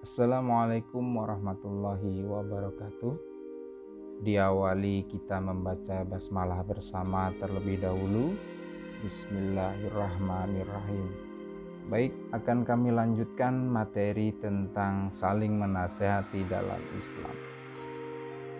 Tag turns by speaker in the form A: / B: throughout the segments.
A: Assalamualaikum warahmatullahi wabarakatuh. Diawali kita membaca basmalah bersama terlebih dahulu. Bismillahirrahmanirrahim. Baik, akan kami lanjutkan materi tentang saling menasehati dalam Islam.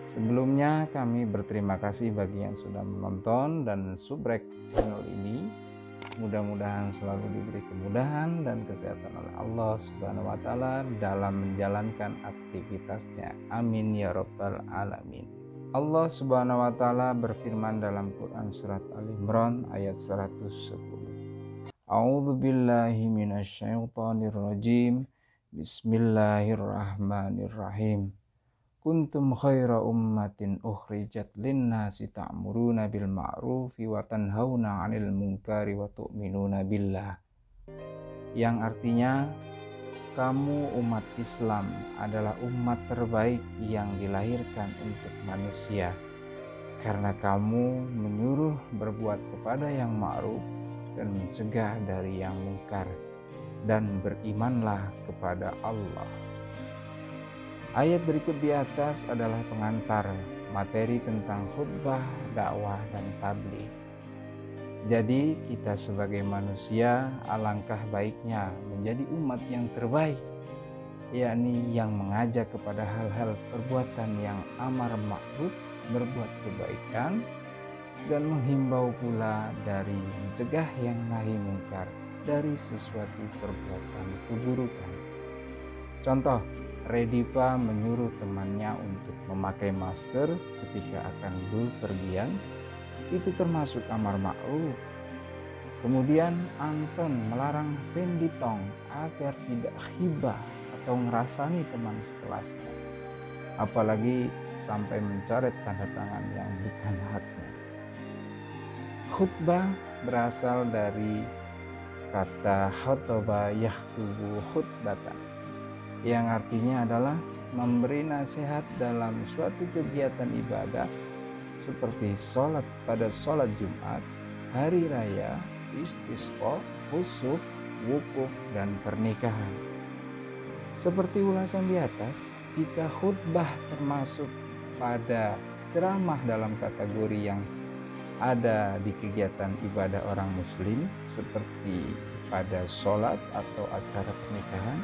A: Sebelumnya kami berterima kasih bagi yang sudah menonton dan subrek channel ini. Mudah-mudahan selalu diberi kemudahan dan kesehatan oleh Allah Subhanahu wa Ta'ala dalam menjalankan aktivitasnya. Amin ya Rabbal Alamin. Allah Subhanahu wa Ta'ala berfirman dalam Quran Surat Al-Imran ayat 110. A'udzu billahi minasyaitonir rajim. Bismillahirrahmanirrahim. Kuntum khaira ummatin ukhrijat linnasi ta'muruna bil ma'rufi wa tanhauna 'anil munkari wa tu'minuna billah. Yang artinya, kamu umat Islam adalah umat terbaik yang dilahirkan untuk manusia, karena kamu menyuruh berbuat kepada yang ma'ruf dan mencegah dari yang munkar, dan berimanlah kepada Allah. Ayat berikut di atas adalah pengantar materi tentang khutbah, dakwah, dan tabligh. Jadi kita sebagai manusia alangkah baiknya menjadi umat yang terbaik, yakni yang mengajak kepada hal-hal perbuatan yang amar ma'ruf, berbuat kebaikan, dan menghimbau pula dari mencegah yang nahi mungkar dari sesuatu perbuatan keburukan. Contoh, Rediva menyuruh temannya untuk memakai masker ketika akan bepergian, itu termasuk amar ma'ruf. Kemudian Anton melarang Fendi Tong agar tidak hibah atau ngerasani teman sekelasnya, apalagi sampai mencoret tanda tangan yang bukan haknya. Khutbah berasal dari kata khotoba yakhtubu khutbatan, yang artinya adalah memberi nasihat dalam suatu kegiatan ibadah seperti sholat pada sholat Jumat, hari raya, istisqa, khusuf, wukuf, dan pernikahan. Seperti ulasan di atas, jika khutbah termasuk pada ceramah dalam kategori yang ada di kegiatan ibadah orang muslim seperti pada sholat atau acara pernikahan,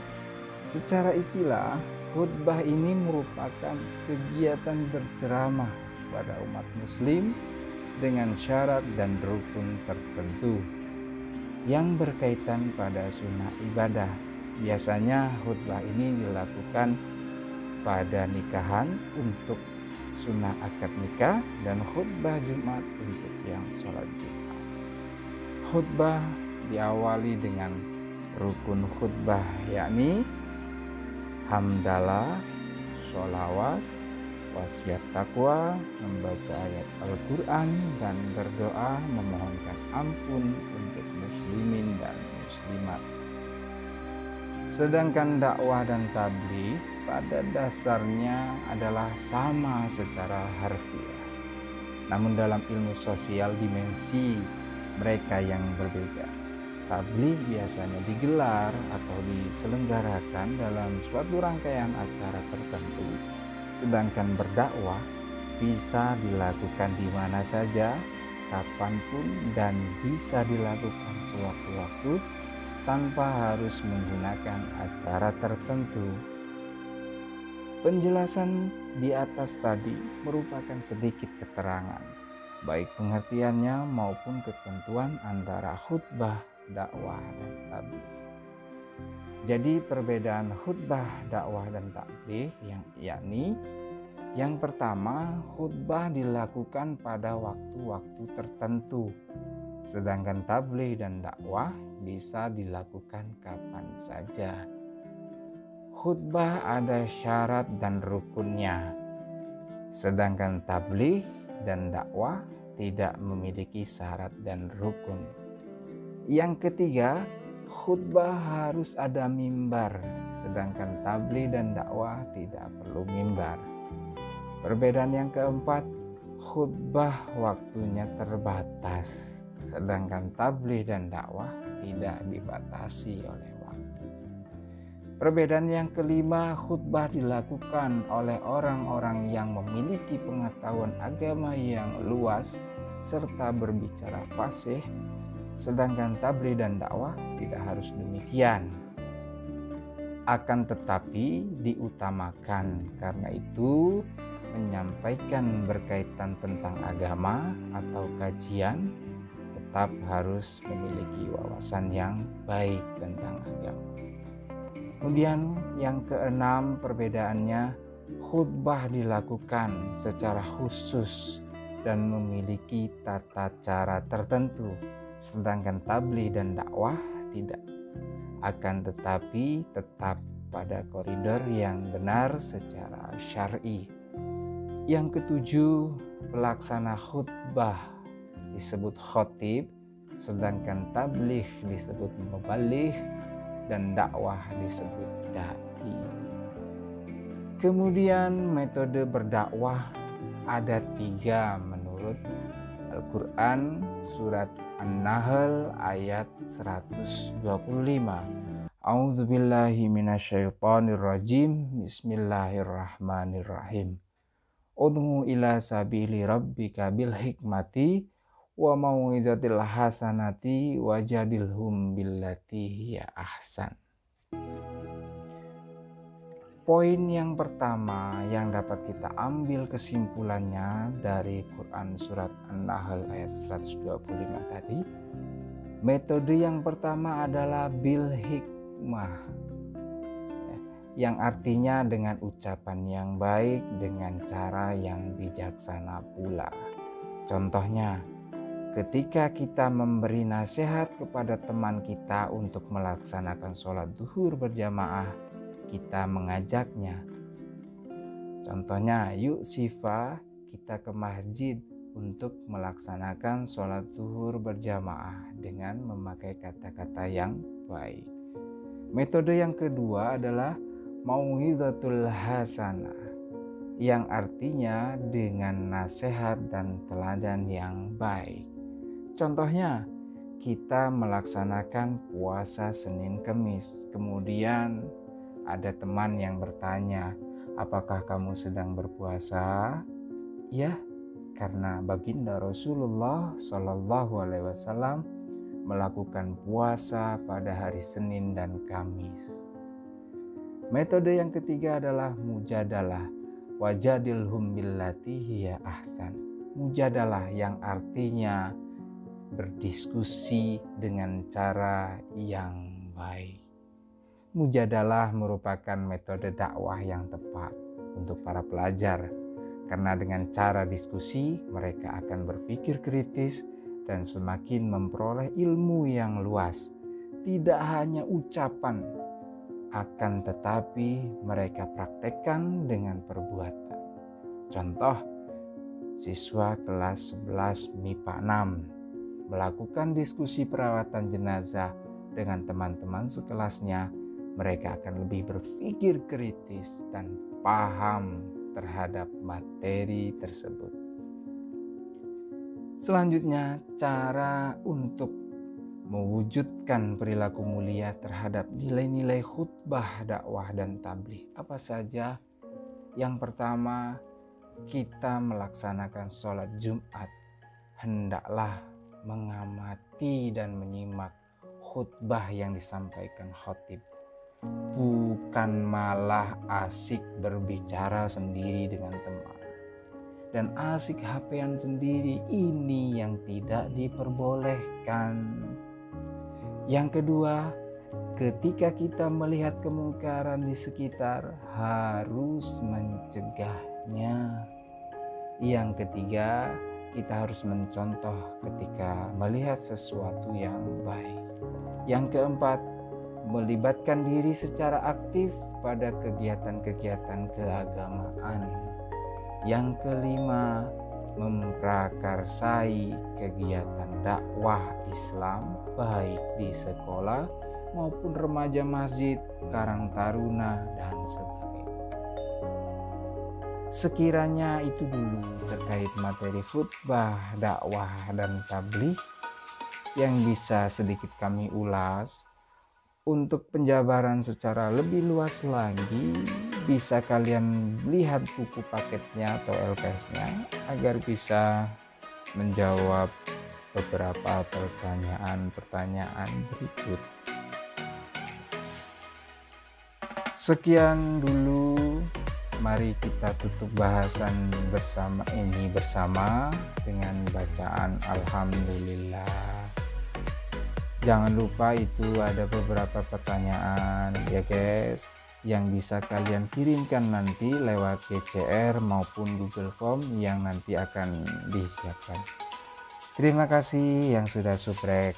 A: secara istilah, khutbah ini merupakan kegiatan berceramah pada umat muslim dengan syarat dan rukun tertentu yang berkaitan pada sunnah ibadah. Biasanya khutbah ini dilakukan pada nikahan untuk sunnah akad nikah dan khutbah Jumat untuk yang sholat Jumat. Khutbah diawali dengan rukun khutbah, yakni hamdalah, sholawat, wasiat takwa, membaca ayat Al-Quran, dan berdoa memohonkan ampun untuk muslimin dan muslimat. Sedangkan dakwah dan tabligh pada dasarnya adalah sama secara harfiah. Namun dalam ilmu sosial dimensi mereka yang berbeda. Tabligh biasanya digelar atau diselenggarakan dalam suatu rangkaian acara tertentu, sedangkan berdakwah bisa dilakukan di mana saja, kapanpun, dan bisa dilakukan sewaktu-waktu tanpa harus menggunakan acara tertentu. Penjelasan di atas tadi merupakan sedikit keterangan, baik pengertiannya maupun ketentuan antara khutbah, dakwah, dan tabligh. Jadi perbedaan khutbah, dakwah, dan tabligh yakni yang pertama, khutbah dilakukan pada waktu-waktu tertentu, sedangkan tabligh dan dakwah bisa dilakukan kapan saja. Khutbah ada syarat dan rukunnya, sedangkan tabligh dan dakwah tidak memiliki syarat dan rukun. Yang ketiga, khutbah harus ada mimbar, sedangkan tabligh dan dakwah tidak perlu mimbar. Perbedaan yang keempat, khutbah waktunya terbatas, sedangkan tabligh dan dakwah tidak dibatasi oleh waktu. Perbedaan yang kelima, khutbah dilakukan oleh orang-orang yang memiliki pengetahuan agama yang luas serta berbicara fasih, sedangkan tabligh dan dakwah tidak harus demikian. Akan tetapi diutamakan, karena itu menyampaikan berkaitan tentang agama atau kajian tetap harus memiliki wawasan yang baik tentang agama. Kemudian yang keenam, perbedaannya, khutbah dilakukan secara khusus dan memiliki tata cara tertentu, sedangkan tabligh dan dakwah tidak. Akan tetapi tetap pada koridor yang benar secara syar'i. Yang ketujuh, pelaksana khutbah disebut khotib, sedangkan tabligh disebut mubaligh dan dakwah disebut dai. Kemudian metode berdakwah ada 3 menurut Al-Quran, surat An-Nahl ayat 125. A'udzubillahi minasyaitonirrajim. Bismillahirrahmanirrahim. Ud'u ila sabili rabbika bil hikmati wa mau'izatil hasanati wajadilhum billati hiya ahsan. Poin yang pertama yang dapat kita ambil kesimpulannya dari Quran surat An-Nahl ayat 125 tadi, metode yang pertama adalah bil hikmah, yang artinya dengan ucapan yang baik, dengan cara yang bijaksana pula. Contohnya, ketika kita memberi nasihat kepada teman kita untuk melaksanakan sholat duhur berjamaah, kita mengajaknya. Contohnya, yuk Siva, kita ke masjid untuk melaksanakan sholat duhur berjamaah dengan memakai kata-kata yang baik. Metode yang kedua adalah mau'izatul hasanah, yang artinya dengan nasihat dan teladan yang baik. Contohnya, kita melaksanakan puasa Senin Kemis, kemudian ada teman yang bertanya, apakah kamu sedang berpuasa? Ya, karena baginda Rasulullah Shallallahu Alaihi Wasallam melakukan puasa pada hari Senin dan Kamis. Metode yang ketiga adalah mujadalah, wajadilhum billati hiya ahsan. Mujadalah yang artinya berdiskusi dengan cara yang baik. Mujadalah merupakan metode dakwah yang tepat untuk para pelajar, karena dengan cara diskusi mereka akan berpikir kritis dan semakin memperoleh ilmu yang luas. Tidak hanya ucapan, akan tetapi mereka praktekkan dengan perbuatan. Contoh, siswa kelas 11 MIPA 6 melakukan diskusi perawatan jenazah dengan teman-teman sekelasnya, mereka akan lebih berpikir kritis dan paham terhadap materi tersebut. Selanjutnya, cara untuk mewujudkan perilaku mulia terhadap nilai-nilai khutbah, dakwah, dan tabligh. Apa saja? Yang pertama, kita melaksanakan sholat Jumat. Hendaklah mengamati dan menyimak khutbah yang disampaikan khatib, bukan malah asik berbicara sendiri dengan teman dan asik HP-an sendiri. Ini yang tidak diperbolehkan. Yang kedua, ketika kita melihat kemungkaran di sekitar, harus mencegahnya. Yang ketiga, kita harus mencontoh ketika melihat sesuatu yang baik. Yang keempat, melibatkan diri secara aktif pada kegiatan-kegiatan keagamaan. Yang kelima, memprakarsai kegiatan dakwah Islam baik di sekolah maupun remaja masjid, karang taruna, dan sebagainya. Sekiranya itu dulu terkait materi khutbah, dakwah, dan tabligh yang bisa sedikit kami ulas. Untuk penjabaran secara lebih luas lagi, bisa kalian lihat buku paketnya atau LKS-nya agar bisa menjawab beberapa pertanyaan-pertanyaan berikut. Sekian dulu, mari kita tutup bahasan bersama dengan bacaan Alhamdulillah. Jangan lupa itu ada beberapa pertanyaan ya guys, yang bisa kalian kirimkan nanti lewat GCR maupun Google Form yang nanti akan disiapkan. Terima kasih yang sudah subscribe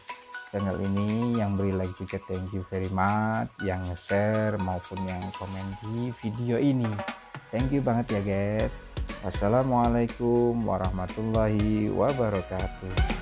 A: channel ini, yang beri like juga thank you very much, yang share maupun yang komen di video ini. Thank you banget ya guys. Wassalamualaikum warahmatullahi wabarakatuh.